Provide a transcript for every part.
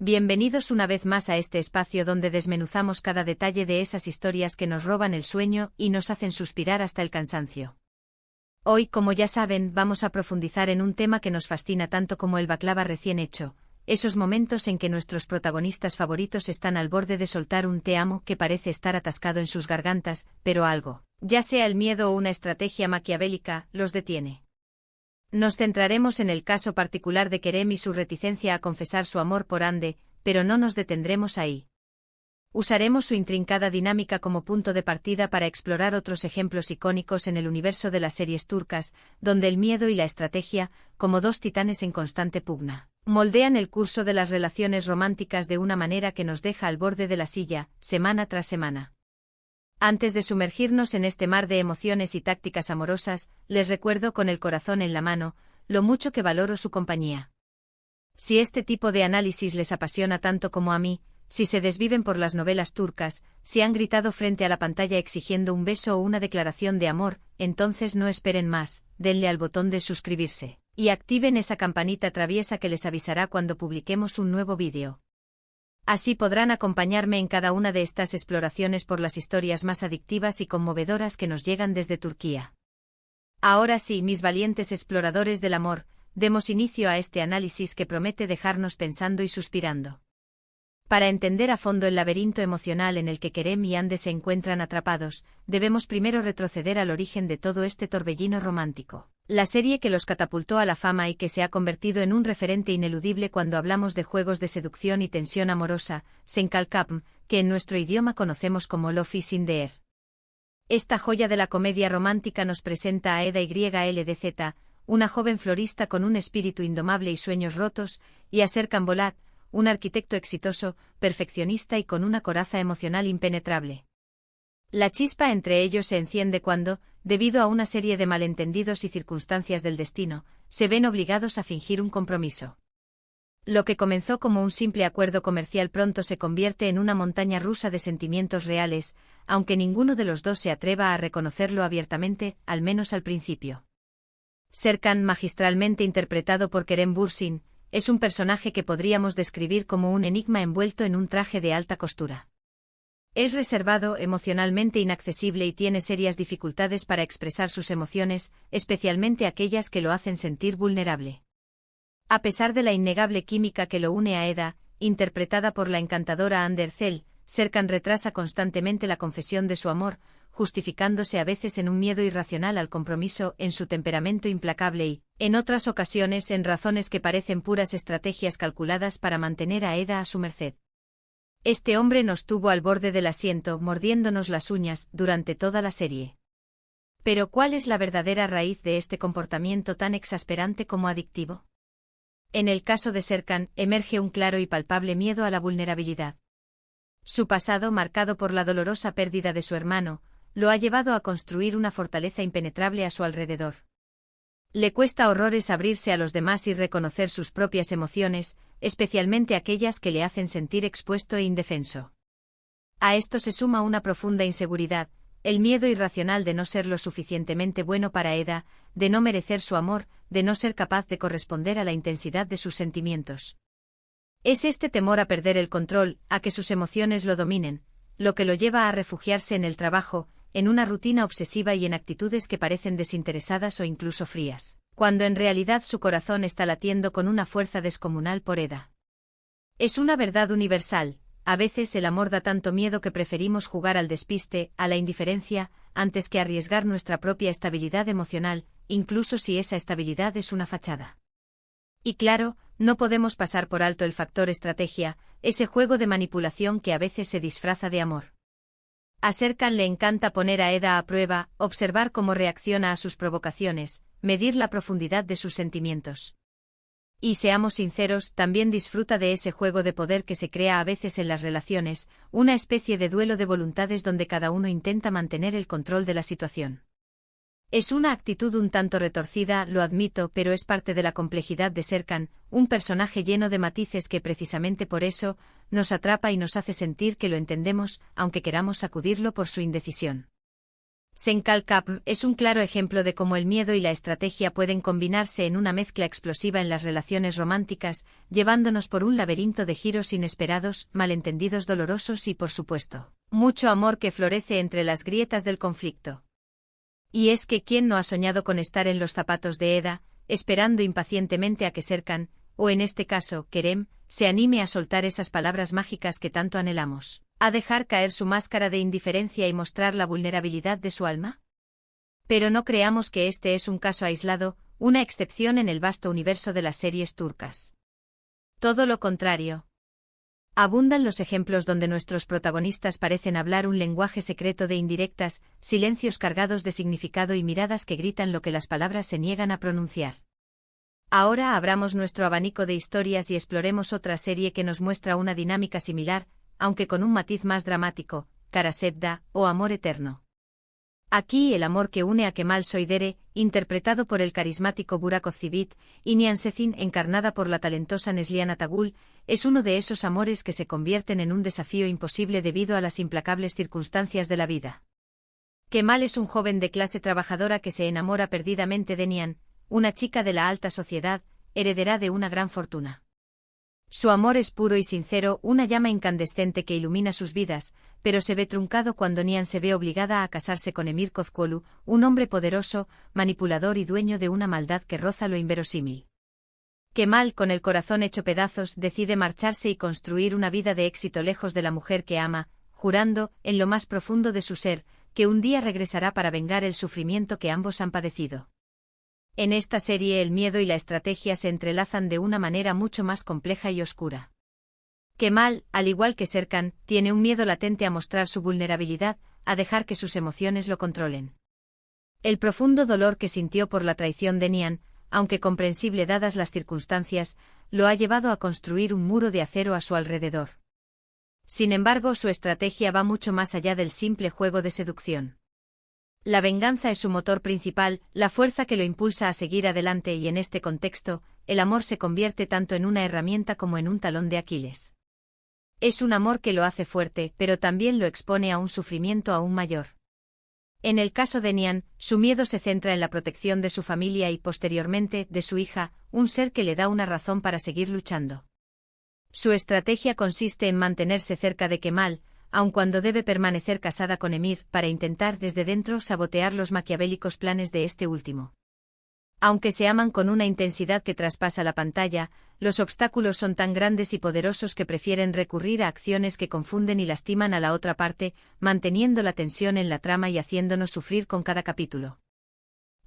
Bienvenidos una vez más a este espacio donde desmenuzamos cada detalle de esas historias que nos roban el sueño y nos hacen suspirar hasta el cansancio. Hoy, como ya saben, vamos a profundizar en un tema que nos fascina tanto como el baklava recién hecho, esos momentos en que nuestros protagonistas favoritos están al borde de soltar un te amo que parece estar atascado en sus gargantas, pero algo, ya sea el miedo o una estrategia maquiavélica, los detiene. Nos centraremos en el caso particular de Kerem y su reticencia a confesar su amor por Hande, pero no nos detendremos ahí. Usaremos su intrincada dinámica como punto de partida para explorar otros ejemplos icónicos en el universo de las series turcas, donde el miedo y la estrategia, como dos titanes en constante pugna, moldean el curso de las relaciones románticas de una manera que nos deja al borde de la silla, semana tras semana. Antes de sumergirnos en este mar de emociones y tácticas amorosas, les recuerdo con el corazón en la mano, lo mucho que valoro su compañía. Si este tipo de análisis les apasiona tanto como a mí, si se desviven por las novelas turcas, si han gritado frente a la pantalla exigiendo un beso o una declaración de amor, entonces no esperen más, denle al botón de suscribirse, y activen esa campanita traviesa que les avisará cuando publiquemos un nuevo vídeo. Así podrán acompañarme en cada una de estas exploraciones por las historias más adictivas y conmovedoras que nos llegan desde Turquía. Ahora sí, mis valientes exploradores del amor, demos inicio a este análisis que promete dejarnos pensando y suspirando. Para entender a fondo el laberinto emocional en el que Kerem y Hande se encuentran atrapados, debemos primero retroceder al origen de todo este torbellino romántico. La serie que los catapultó a la fama y que se ha convertido en un referente ineludible cuando hablamos de juegos de seducción y tensión amorosa, Senkalkapm, que en nuestro idioma conocemos como Love is in the Air. Esta joya de la comedia romántica nos presenta a Eda YLDZ, una joven florista con un espíritu indomable y sueños rotos, y a Serkan Bolat, un arquitecto exitoso, perfeccionista y con una coraza emocional impenetrable. La chispa entre ellos se enciende cuando, debido a una serie de malentendidos y circunstancias del destino, se ven obligados a fingir un compromiso. Lo que comenzó como un simple acuerdo comercial pronto se convierte en una montaña rusa de sentimientos reales, aunque ninguno de los dos se atreva a reconocerlo abiertamente, al menos al principio. Serkan, magistralmente interpretado por Kerem Bürsin, es un personaje que podríamos describir como un enigma envuelto en un traje de alta costura. Es reservado, emocionalmente inaccesible y tiene serias dificultades para expresar sus emociones, especialmente aquellas que lo hacen sentir vulnerable. A pesar de la innegable química que lo une a Eda, interpretada por la encantadora Hande Erçel, Serkan retrasa constantemente la confesión de su amor, justificándose a veces en un miedo irracional al compromiso, en su temperamento implacable y, en otras ocasiones, en razones que parecen puras estrategias calculadas para mantener a Eda a su merced. Este hombre nos tuvo al borde del asiento, mordiéndonos las uñas, durante toda la serie. Pero ¿cuál es la verdadera raíz de este comportamiento tan exasperante como adictivo? En el caso de Serkan, emerge un claro y palpable miedo a la vulnerabilidad. Su pasado, marcado por la dolorosa pérdida de su hermano, lo ha llevado a construir una fortaleza impenetrable a su alrededor. Le cuesta horrores abrirse a los demás y reconocer sus propias emociones, especialmente aquellas que le hacen sentir expuesto e indefenso. A esto se suma una profunda inseguridad, el miedo irracional de no ser lo suficientemente bueno para Eda, de no merecer su amor, de no ser capaz de corresponder a la intensidad de sus sentimientos. Es este temor a perder el control, a que sus emociones lo dominen, lo que lo lleva a refugiarse en el trabajo, en una rutina obsesiva y en actitudes que parecen desinteresadas o incluso frías, cuando en realidad su corazón está latiendo con una fuerza descomunal por Eda. Es una verdad universal, a veces el amor da tanto miedo que preferimos jugar al despiste, a la indiferencia, antes que arriesgar nuestra propia estabilidad emocional, incluso si esa estabilidad es una fachada. Y claro, no podemos pasar por alto el factor estrategia, ese juego de manipulación que a veces se disfraza de amor. A Serkan le encanta poner a Eda a prueba, observar cómo reacciona a sus provocaciones, medir la profundidad de sus sentimientos. Y seamos sinceros, también disfruta de ese juego de poder que se crea a veces en las relaciones, una especie de duelo de voluntades donde cada uno intenta mantener el control de la situación. Es una actitud un tanto retorcida, lo admito, pero es parte de la complejidad de Serkan, un personaje lleno de matices que precisamente por eso, nos atrapa y nos hace sentir que lo entendemos, aunque queramos sacudirlo por su indecisión. Senkalkap es un claro ejemplo de cómo el miedo y la estrategia pueden combinarse en una mezcla explosiva en las relaciones románticas, llevándonos por un laberinto de giros inesperados, malentendidos dolorosos y, por supuesto, mucho amor que florece entre las grietas del conflicto. Y es que ¿quién no ha soñado con estar en los zapatos de Eda, esperando impacientemente a que Serkan, o en este caso, Kerem, se anime a soltar esas palabras mágicas que tanto anhelamos? ¿A dejar caer su máscara de indiferencia y mostrar la vulnerabilidad de su alma? Pero no creamos que este es un caso aislado, una excepción en el vasto universo de las series turcas. Todo lo contrario. Abundan los ejemplos donde nuestros protagonistas parecen hablar un lenguaje secreto de indirectas, silencios cargados de significado y miradas que gritan lo que las palabras se niegan a pronunciar. Ahora abramos nuestro abanico de historias y exploremos otra serie que nos muestra una dinámica similar, aunque con un matiz más dramático, Karasevda, o Amor Eterno. Aquí el amor que une a Kemal Soydere, interpretado por el carismático Burak Özçivit, y Nihan Sezin, encarnada por la talentosa Neslihan Atagul, es uno de esos amores que se convierten en un desafío imposible debido a las implacables circunstancias de la vida. Kemal es un joven de clase trabajadora que se enamora perdidamente de Nihan, una chica de la alta sociedad, heredera de una gran fortuna. Su amor es puro y sincero, una llama incandescente que ilumina sus vidas, pero se ve truncado cuando Nihan se ve obligada a casarse con Emir Kozkolu, un hombre poderoso, manipulador y dueño de una maldad que roza lo inverosímil. Kemal, con el corazón hecho pedazos, decide marcharse y construir una vida de éxito lejos de la mujer que ama, jurando, en lo más profundo de su ser, que un día regresará para vengar el sufrimiento que ambos han padecido. En esta serie el miedo y la estrategia se entrelazan de una manera mucho más compleja y oscura. Kemal, al igual que Serkan, tiene un miedo latente a mostrar su vulnerabilidad, a dejar que sus emociones lo controlen. El profundo dolor que sintió por la traición de Nihan, aunque comprensible dadas las circunstancias, lo ha llevado a construir un muro de acero a su alrededor. Sin embargo, su estrategia va mucho más allá del simple juego de seducción. La venganza es su motor principal, la fuerza que lo impulsa a seguir adelante y en este contexto, el amor se convierte tanto en una herramienta como en un talón de Aquiles. Es un amor que lo hace fuerte, pero también lo expone a un sufrimiento aún mayor. En el caso de Nihan, su miedo se centra en la protección de su familia y posteriormente, de su hija, un ser que le da una razón para seguir luchando. Su estrategia consiste en mantenerse cerca de Kemal, aun cuando debe permanecer casada con Emir, para intentar desde dentro sabotear los maquiavélicos planes de este último. Aunque se aman con una intensidad que traspasa la pantalla, los obstáculos son tan grandes y poderosos que prefieren recurrir a acciones que confunden y lastiman a la otra parte, manteniendo la tensión en la trama y haciéndonos sufrir con cada capítulo.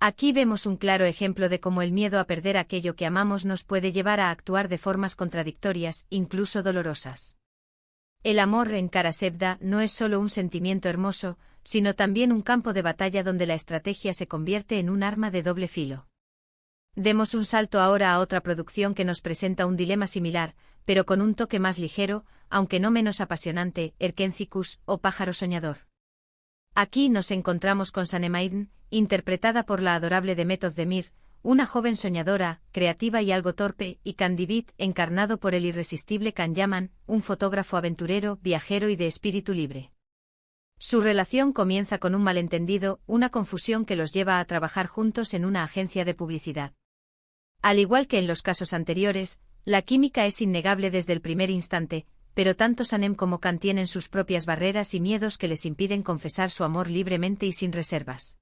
Aquí vemos un claro ejemplo de cómo el miedo a perder aquello que amamos nos puede llevar a actuar de formas contradictorias, incluso dolorosas. El amor en Karasevda no es solo un sentimiento hermoso, sino también un campo de batalla donde la estrategia se convierte en un arma de doble filo. Demos un salto ahora a otra producción que nos presenta un dilema similar, pero con un toque más ligero, aunque no menos apasionante, Erkencikus, o Pájaro Soñador. Aquí nos encontramos con Sanem Aydin, interpretada por la adorable Demet Özdemir, una joven soñadora, creativa y algo torpe, y Kandibit, encarnado por el irresistible Can Yaman, un fotógrafo aventurero, viajero y de espíritu libre. Su relación comienza con un malentendido, una confusión que los lleva a trabajar juntos en una agencia de publicidad. Al igual que en los casos anteriores, la química es innegable desde el primer instante, pero tanto Sanem como Can tienen sus propias barreras y miedos que les impiden confesar su amor libremente y sin reservas.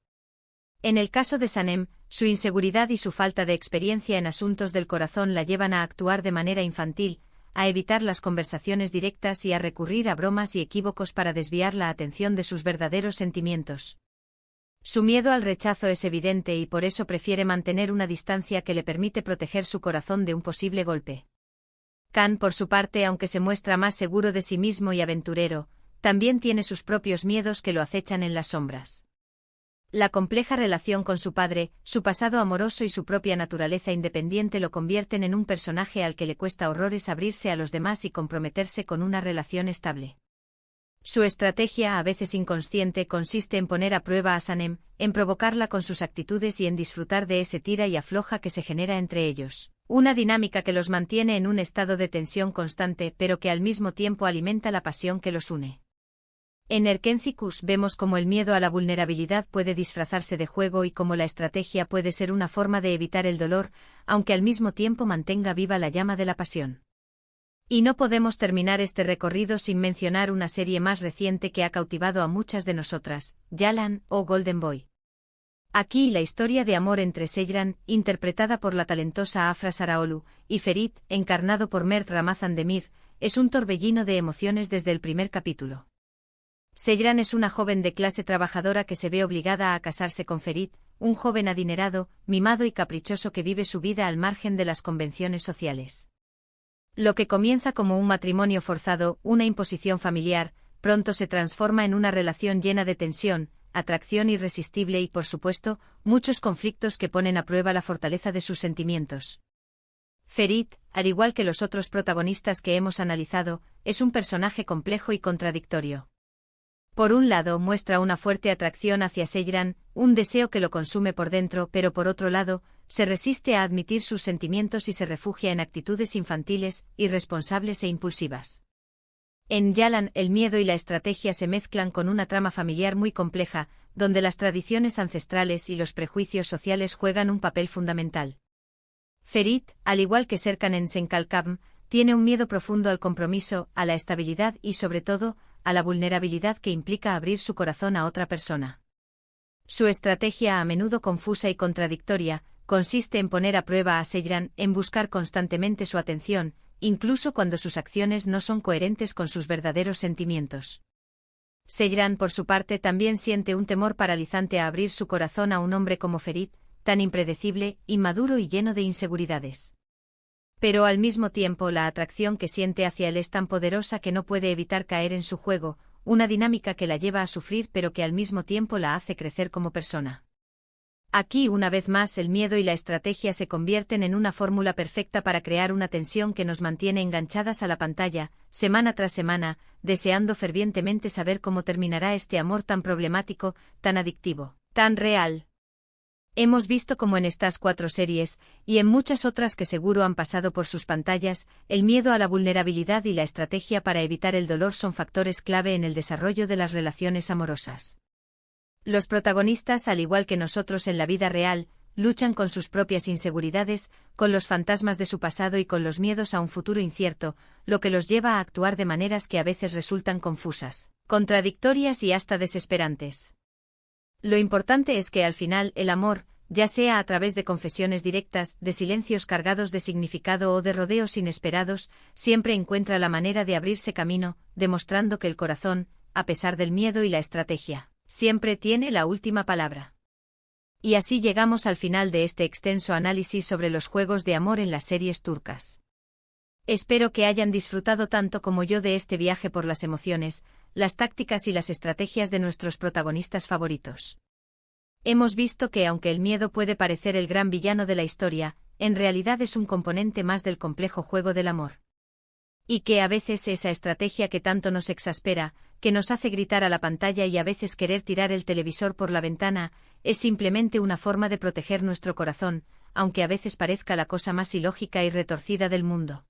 En el caso de Sanem, su inseguridad y su falta de experiencia en asuntos del corazón la llevan a actuar de manera infantil, a evitar las conversaciones directas y a recurrir a bromas y equívocos para desviar la atención de sus verdaderos sentimientos. Su miedo al rechazo es evidente y por eso prefiere mantener una distancia que le permite proteger su corazón de un posible golpe. Can, por su parte, aunque se muestra más seguro de sí mismo y aventurero, también tiene sus propios miedos que lo acechan en las sombras. La compleja relación con su padre, su pasado amoroso y su propia naturaleza independiente lo convierten en un personaje al que le cuesta horrores abrirse a los demás y comprometerse con una relación estable. Su estrategia, a veces inconsciente, consiste en poner a prueba a Sanem, en provocarla con sus actitudes y en disfrutar de ese tira y afloja que se genera entre ellos. Una dinámica que los mantiene en un estado de tensión constante pero que al mismo tiempo alimenta la pasión que los une. En Erkencicus vemos cómo el miedo a la vulnerabilidad puede disfrazarse de juego y cómo la estrategia puede ser una forma de evitar el dolor, aunque al mismo tiempo mantenga viva la llama de la pasión. Y no podemos terminar este recorrido sin mencionar una serie más reciente que ha cautivado a muchas de nosotras, Yalan o Golden Boy. Aquí la historia de amor entre Seyran, interpretada por la talentosa Afra Saraolu, y Ferit, encarnado por Mert Ramazan Demir, es un torbellino de emociones desde el primer capítulo. Seyran es una joven de clase trabajadora que se ve obligada a casarse con Ferit, un joven adinerado, mimado y caprichoso que vive su vida al margen de las convenciones sociales. Lo que comienza como un matrimonio forzado, una imposición familiar, pronto se transforma en una relación llena de tensión, atracción irresistible y, por supuesto, muchos conflictos que ponen a prueba la fortaleza de sus sentimientos. Ferit, al igual que los otros protagonistas que hemos analizado, es un personaje complejo y contradictorio. Por un lado muestra una fuerte atracción hacia Seyran, un deseo que lo consume por dentro, pero por otro lado, se resiste a admitir sus sentimientos y se refugia en actitudes infantiles, irresponsables e impulsivas. En Yalan, el miedo y la estrategia se mezclan con una trama familiar muy compleja, donde las tradiciones ancestrales y los prejuicios sociales juegan un papel fundamental. Ferit, al igual que Serkan en Senkalkam, tiene un miedo profundo al compromiso, a la estabilidad y, sobre todo, a la vulnerabilidad que implica abrir su corazón a otra persona. Su estrategia, a menudo confusa y contradictoria, consiste en poner a prueba a Seyran, en buscar constantemente su atención, incluso cuando sus acciones no son coherentes con sus verdaderos sentimientos. Seyran, por su parte, también siente un temor paralizante a abrir su corazón a un hombre como Ferit, tan impredecible, inmaduro y lleno de inseguridades. Pero al mismo tiempo la atracción que siente hacia él es tan poderosa que no puede evitar caer en su juego, una dinámica que la lleva a sufrir pero que al mismo tiempo la hace crecer como persona. Aquí una vez más el miedo y la estrategia se convierten en una fórmula perfecta para crear una tensión que nos mantiene enganchadas a la pantalla, semana tras semana, deseando fervientemente saber cómo terminará este amor tan problemático, tan adictivo, tan real. Hemos visto cómo en estas 4 series, y en muchas otras que seguro han pasado por sus pantallas, el miedo a la vulnerabilidad y la estrategia para evitar el dolor son factores clave en el desarrollo de las relaciones amorosas. Los protagonistas, al igual que nosotros en la vida real, luchan con sus propias inseguridades, con los fantasmas de su pasado y con los miedos a un futuro incierto, lo que los lleva a actuar de maneras que a veces resultan confusas, contradictorias y hasta desesperantes. Lo importante es que al final el amor, ya sea a través de confesiones directas, de silencios cargados de significado o de rodeos inesperados, siempre encuentra la manera de abrirse camino, demostrando que el corazón, a pesar del miedo y la estrategia, siempre tiene la última palabra. Y así llegamos al final de este extenso análisis sobre los juegos de amor en las series turcas. Espero que hayan disfrutado tanto como yo de este viaje por las emociones, las tácticas y las estrategias de nuestros protagonistas favoritos. Hemos visto que aunque el miedo puede parecer el gran villano de la historia, en realidad es un componente más del complejo juego del amor. Y que a veces esa estrategia que tanto nos exaspera, que nos hace gritar a la pantalla y a veces querer tirar el televisor por la ventana, es simplemente una forma de proteger nuestro corazón, aunque a veces parezca la cosa más ilógica y retorcida del mundo.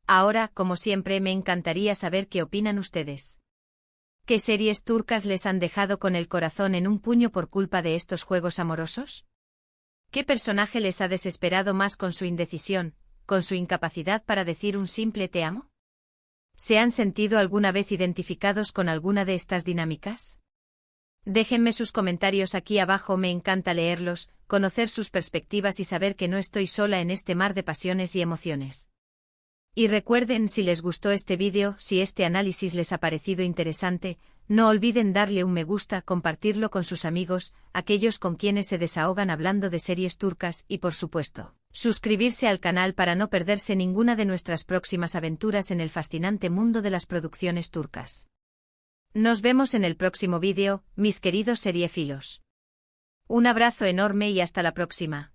Ahora, como siempre, me encantaría saber qué opinan ustedes. ¿Qué series turcas les han dejado con el corazón en un puño por culpa de estos juegos amorosos? ¿Qué personaje les ha desesperado más con su indecisión, con su incapacidad para decir un simple te amo? ¿Se han sentido alguna vez identificados con alguna de estas dinámicas? Déjenme sus comentarios aquí abajo, me encanta leerlos, conocer sus perspectivas y saber que no estoy sola en este mar de pasiones y emociones. Y recuerden, si les gustó este vídeo, si este análisis les ha parecido interesante, no olviden darle un me gusta, compartirlo con sus amigos, aquellos con quienes se desahogan hablando de series turcas y, por supuesto, suscribirse al canal para no perderse ninguna de nuestras próximas aventuras en el fascinante mundo de las producciones turcas. Nos vemos en el próximo vídeo, mis queridos seriefilos. Un abrazo enorme y hasta la próxima.